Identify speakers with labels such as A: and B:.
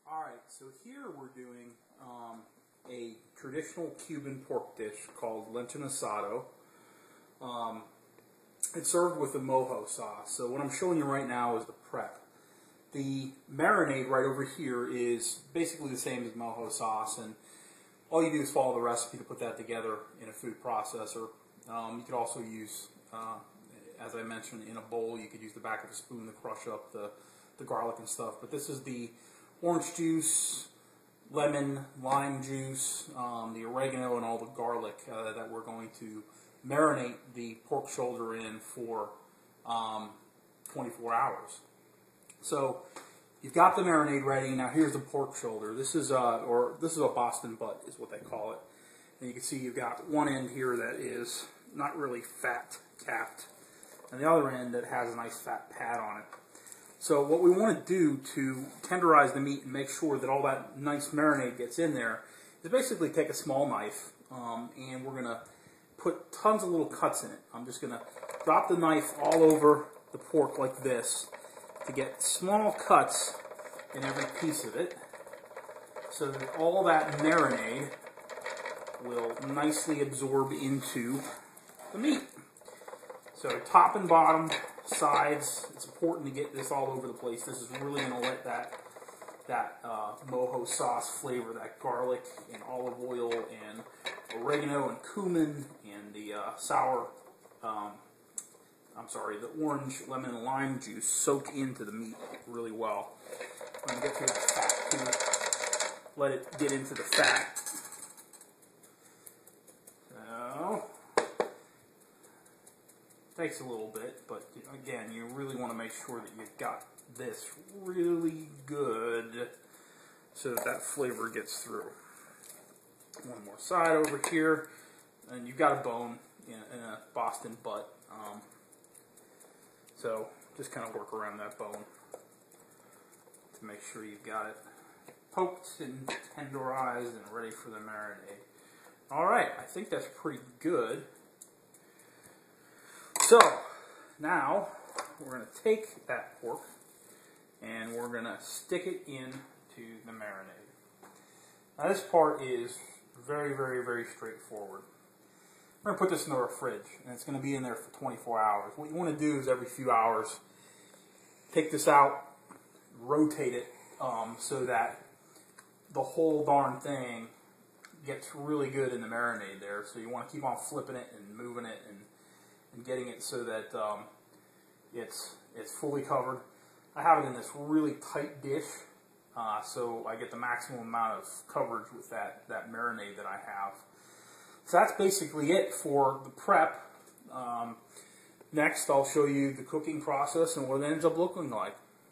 A: Alright, so here we're doing a traditional Cuban pork dish called Lenchon Asado. It's served with a mojo sauce. So what I'm showing you right now is the prep. The marinade right over here is basically the same as mojo sauce, and all you do is follow the recipe to put that together in a food processor. You could also use, as I mentioned, in a bowl. You could use the back of a spoon to crush up the garlic and stuff. But this is the orange juice, lemon, lime juice, the oregano, and all the garlic that we're going to marinate the pork shoulder in for 24 hours. So you've got the marinade ready. Now here's the pork shoulder. This is a Boston butt is what they call it. And you can see you've got one end here that is not really fat capped, and the other end that has a nice fat pad on it. So what we want to do to tenderize the meat and make sure that all that nice marinade gets in there is basically take a small knife, and we're going to put tons of little cuts in it. I'm just going to drop the knife all over the pork like this to get small cuts in every piece of it, so that all that marinade will nicely absorb into the meat. So top and bottom, sides, it's important to get this all over the place. This is really going to let that mojo sauce flavor, that garlic and olive oil and oregano and cumin and the the orange, lemon, and lime juice soak into the meat really well. I'm going to get through the fat too. Let it get into the fat. So, takes a little bit, but again, you really want to make sure that you've got this really good so that flavor gets through. One more side over here, and you've got a bone in a Boston butt. So just kind of work around that bone to make sure you've got it poked and tenderized and ready for the marinade. Alright, I think that's pretty good. So, now we're going to take that pork and we're going to stick it into the marinade. Now this part is very, very, very straightforward. We're going to put this in our fridge, and it's going to be in there for 24 hours. What you want to do is every few hours, take this out, rotate it so that the whole darn thing gets really good in the marinade there. So you want to keep on flipping it and moving it and getting it so that it's fully covered. I have it in this really tight dish, so I get the maximum amount of coverage with that marinade that I have. So that's basically it for the prep. Next, I'll show you the cooking process and what it ends up looking like.